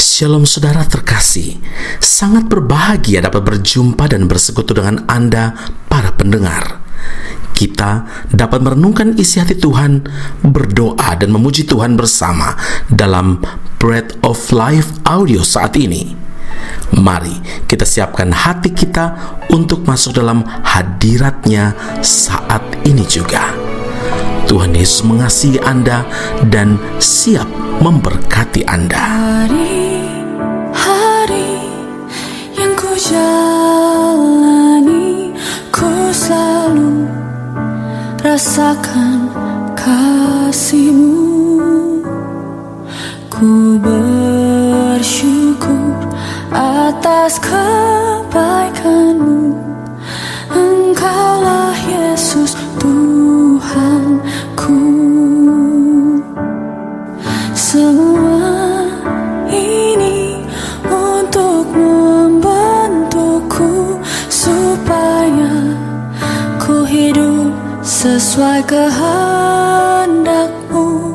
Shalom saudara terkasih, sangat berbahagia dapat berjumpa dan bersekutu dengan Anda para pendengar. Kita dapat merenungkan isi hati Tuhan, berdoa dan memuji Tuhan bersama dalam Bread of Life audio saat ini. Mari kita siapkan hati kita untuk masuk dalam hadirat-Nya saat ini juga. Tuhan Yesus mengasihi Anda dan siap memberkati Anda. Hari-hari yang ku jalani, ku selalu rasakan kasih-Mu. Ku bersyukur atas kebaikan-Mu. Engkaulah Yesus Tuhanku. Semua ini untuk membentukku supaya ku hidup sesuai kehendak-Mu.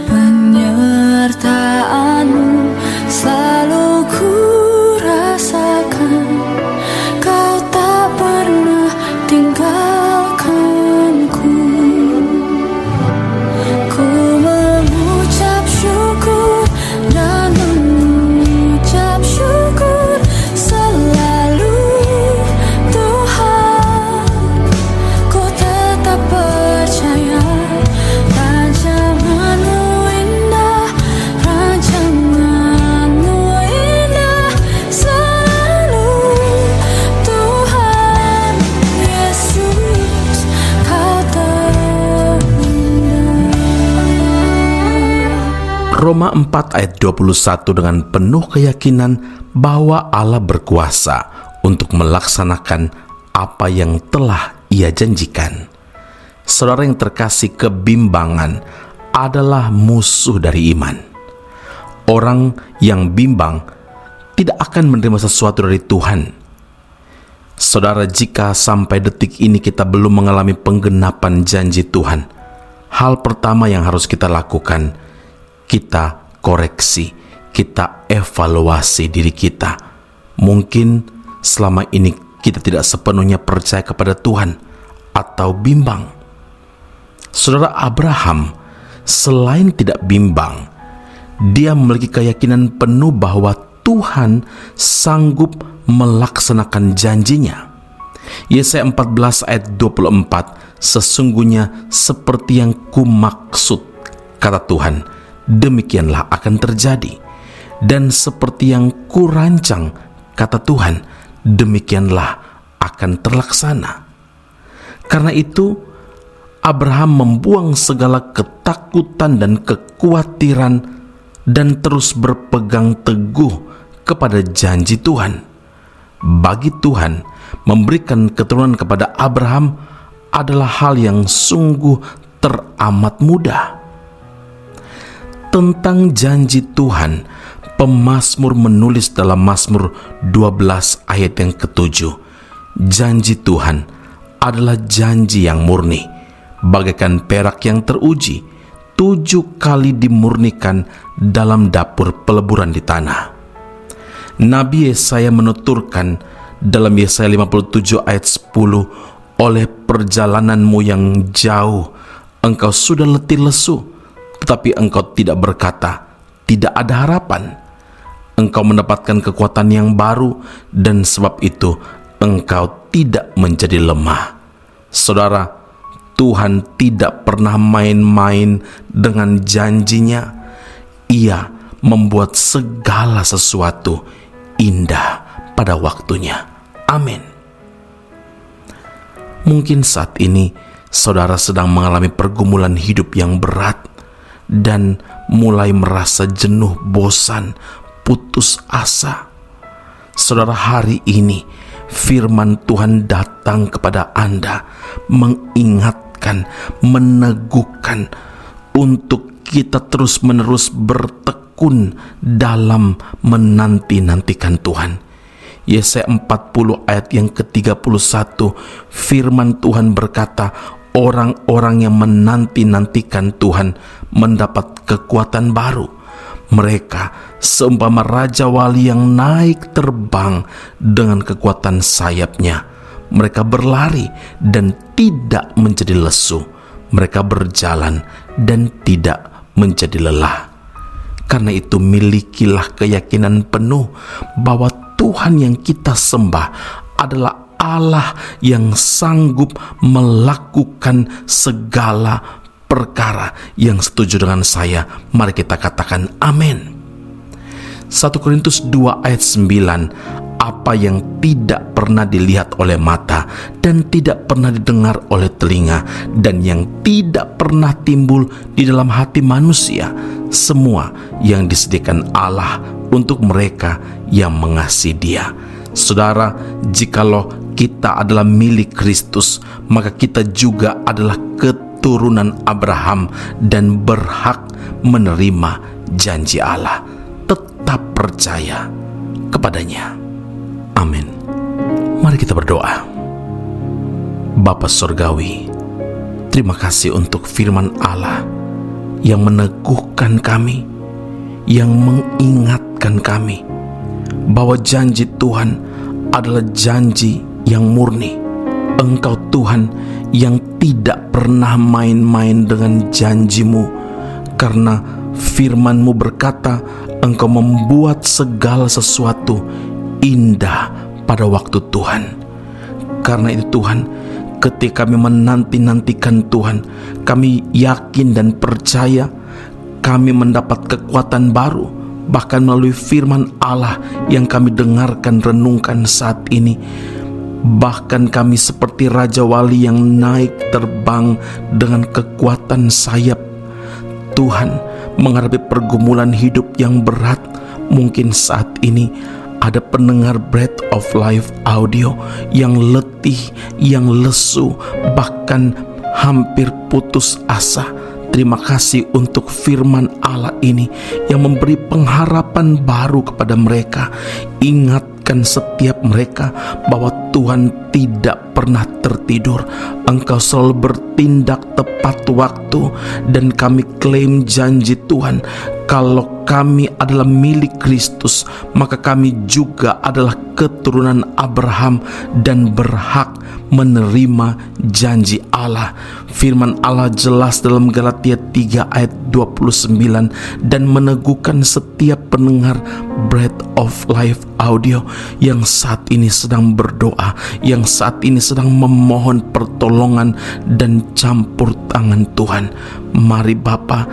Penyertaan-Mu selalu ku rasakan. Kau tak pernah tinggalkanku. Ku mengucap syukur dan mengucap syukur selalu, Tuhan. Ku tetap percaya rancangan-Mu indah, rancangan-Mu indah selalu, Tuhan Yesus, Kau terindah. Roma 4 ayat 21 dengan penuh keyakinan bahwa Allah berkuasa untuk melaksanakan apa yang telah Ia janjikan. Saudara yang terkasih, kebimbangan adalah musuh dari iman. Orang yang bimbang tidak akan menerima sesuatu dari Tuhan. Saudara, jika sampai detik ini kita belum mengalami penggenapan janji Tuhan, hal pertama yang harus kita lakukan, kita koreksi, kita evaluasi diri kita. Mungkin selama ini kita tidak sepenuhnya percaya kepada Tuhan atau bimbang. Saudara, Abraham selain tidak bimbang, dia memiliki keyakinan penuh bahwa Tuhan sanggup melaksanakan janjinya. Yesaya 14 ayat 24, sesungguhnya seperti yang kumaksud, kata Tuhan, demikianlah akan terjadi. Dan seperti yang kurancang, kata Tuhan, demikianlah akan terlaksana. Karena itu, Abraham membuang segala ketakutan dan kekhawatiran dan terus berpegang teguh kepada janji Tuhan. Bagi Tuhan, memberikan keturunan kepada Abraham adalah hal yang sungguh teramat mudah. Tentang janji Tuhan, pemazmur menulis dalam Mazmur 12 ayat yang ke-7, janji Tuhan adalah janji yang murni, bagaikan perak yang teruji, 7 kali dimurnikan dalam dapur peleburan di tanah. Nabi Yesaya menuturkan dalam Yesaya 57 ayat 10, oleh perjalananmu yang jauh, engkau sudah letih lesu, tetapi engkau tidak berkata, tidak ada harapan. Engkau mendapatkan kekuatan yang baru, dan sebab itu engkau tidak menjadi lemah. Saudara, Tuhan tidak pernah main-main dengan janjinya. Ia membuat segala sesuatu indah pada waktunya. Amin. Mungkin saat ini saudara sedang mengalami pergumulan hidup yang berat dan mulai merasa jenuh, bosan, putus asa. Saudara, hari ini firman Tuhan datang kepada Anda, mengingatkan, meneguhkan untuk kita terus-menerus bertekun dalam menanti-nantikan Tuhan. Yesaya 40 ayat yang ke-31, firman Tuhan berkata, orang-orang yang menanti-nantikan Tuhan mendapat kekuatan baru, Mereka seumpama Raja Wali yang naik terbang dengan kekuatan sayapnya. Mereka berlari dan tidak menjadi lesu. Mereka berjalan dan tidak menjadi lelah. Karena itu milikilah keyakinan penuh bahwa Tuhan yang kita sembah adalah Allah yang sanggup melakukan segala perkara. Yang setuju dengan saya, mari kita katakan amin. 1 Korintus 2 ayat 9, apa yang tidak pernah dilihat oleh mata dan tidak pernah didengar oleh telinga dan yang tidak pernah timbul di dalam hati manusia, semua yang disediakan Allah untuk mereka yang mengasihi Dia. Saudara, jikalau kita adalah milik Kristus, maka kita juga adalah keturunan Abraham dan berhak menerima janji Allah. Tetap percaya kepadanya. Amin. Mari kita berdoa. Bapa Surgawi, terima kasih untuk firman Allah yang meneguhkan kami, yang mengingatkan kami bahwa janji Tuhan adalah janji yang murni. Engkau Tuhan yang tidak pernah main-main dengan janjimu, karena firman-Mu berkata Engkau membuat segala sesuatu indah pada waktu Tuhan. Karena itu Tuhan, ketika kami menanti-nantikan Tuhan, kami yakin dan percaya kami mendapat kekuatan baru, bahkan melalui firman Allah yang kami dengarkan renungkan saat ini. Bahkan kami seperti Raja Wali yang naik terbang dengan kekuatan sayap. Tuhan, menghadapi pergumulan hidup yang berat, mungkin saat ini ada pendengar Breath of Life audio yang letih, yang lesu, bahkan hampir putus asa. Terima kasih untuk firman Allah ini yang memberi pengharapan baru kepada mereka. Ingatkan setiap mereka bahwa Tuhan tidak pernah tertidur. Engkau selalu bertindak tepat waktu, dan kami klaim janji Tuhan, kalau kami adalah milik Kristus, maka kami juga adalah keturunan Abraham dan berhak menerima janji Allah. Firman Allah jelas dalam Galatia 3 ayat 29 dan meneguhkan setiap pendengar Breath of Life audio yang saat ini sedang berdoa, yang saat ini sedang memohon pertolongan dan campur tangan Tuhan. Mari Bapa,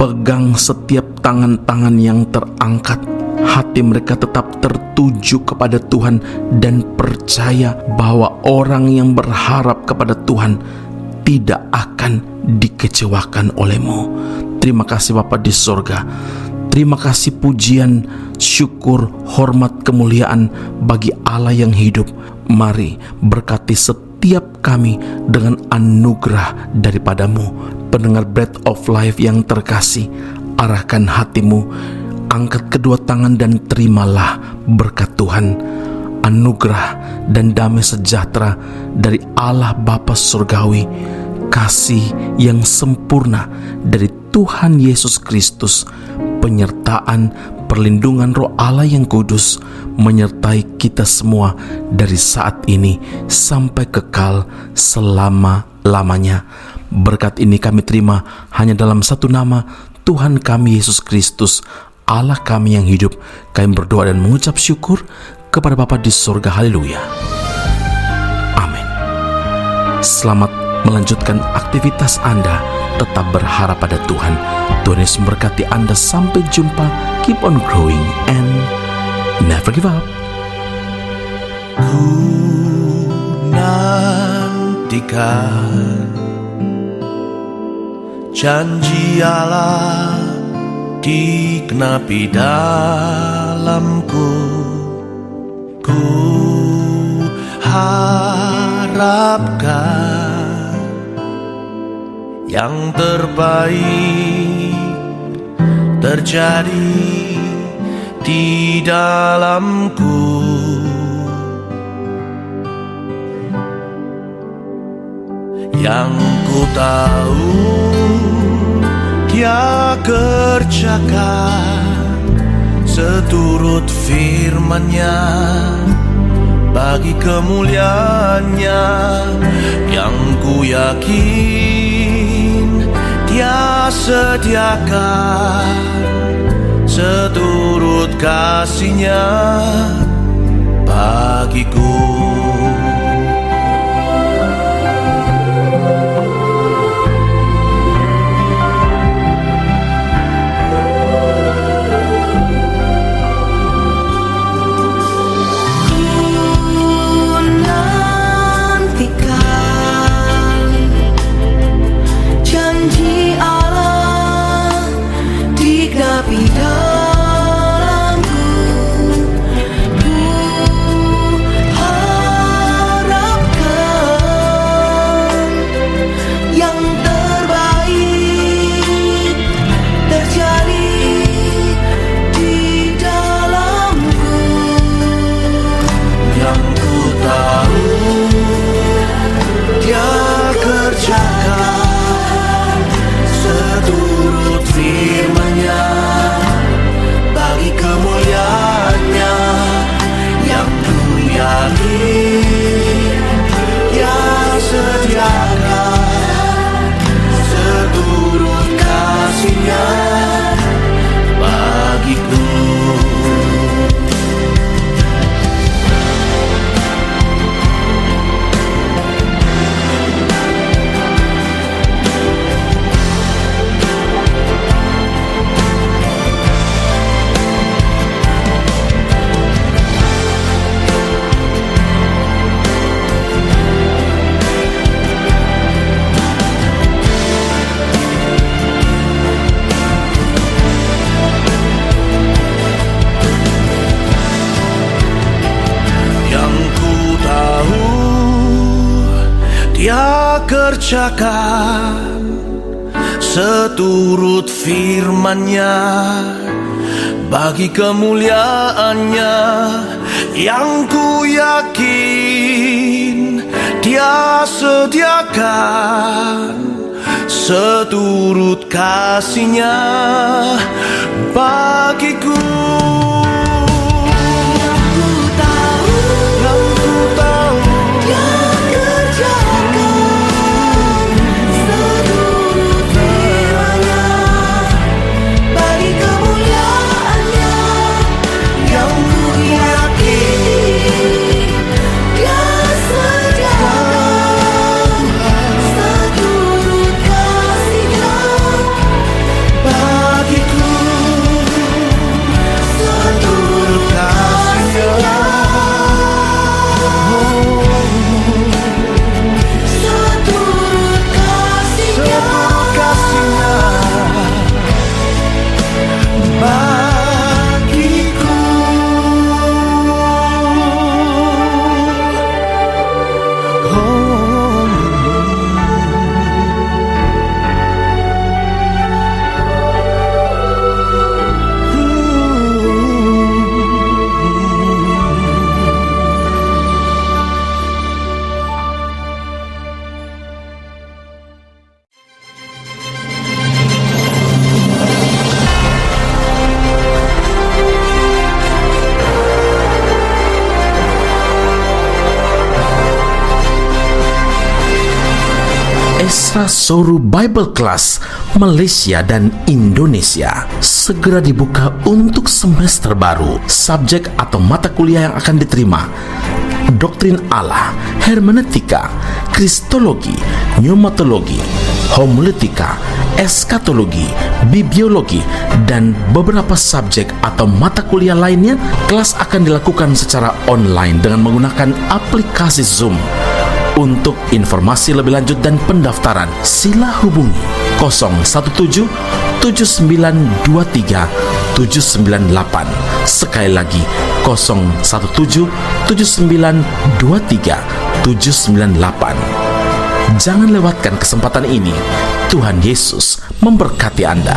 pegang setiap tangan-tangan yang terangkat. Hati mereka tetap tertuju kepada Tuhan dan percaya bahwa orang yang berharap kepada Tuhan tidak akan dikecewakan oleh-Mu. Terima kasih Bapa di sorga. Terima kasih, pujian, syukur, hormat, kemuliaan bagi Allah yang hidup. Mari berkati setiap kami dengan anugerah daripada-Mu. Pendengar Breath of Life yang terkasih, arahkan hatimu, angkat kedua tangan dan terimalah berkat Tuhan, anugerah dan damai sejahtera dari Allah Bapa Surgawi, kasih yang sempurna dari Tuhan Yesus Kristus, penyertaan perlindungan Roh Allah yang kudus menyertai kita semua dari saat ini sampai kekal selama-lamanya. Berkat ini kami terima hanya dalam satu nama, Tuhan kami Yesus Kristus, Allah kami yang hidup. Kami berdoa dan mengucap syukur kepada Bapa di sorga. Haleluya. Amin. Selamat melanjutkan aktivitas Anda. Tetap berharap pada Tuhan. Tuhan Yesus memberkati Anda. Sampai jumpa. Keep on growing and never give up. Ku nantikan janji Allah digenapi dalamku. Ku harapkan yang terbaik terjadi di dalamku. Yang ku tahu Dia kerjakan seturut firman-Nya, bagi kemuliaan-Nya yang ku yakin Dia sediakan, seturut kasih-Nya bagiku. Dia kerjakan seturut firman-Nya, bagi kemuliaan-Nya yang ku yakin Dia sediakan, seturut kasih-Nya bagiku. Esra Soru Bible Class Malaysia dan Indonesia segera dibuka untuk semester baru. Subjek atau mata kuliah yang akan diterima: Doktrin Allah, Hermeneutika, Kristologi, Pneumatologi, Homiletika, Eskatologi, Bibliologi, dan beberapa subjek atau mata kuliah lainnya. Kelas akan dilakukan secara online dengan menggunakan aplikasi Zoom. Untuk informasi lebih lanjut dan pendaftaran, sila hubungi 017 7923 798. Sekali lagi 017 7923 798. Jangan lewatkan kesempatan ini. Tuhan Yesus memberkati Anda.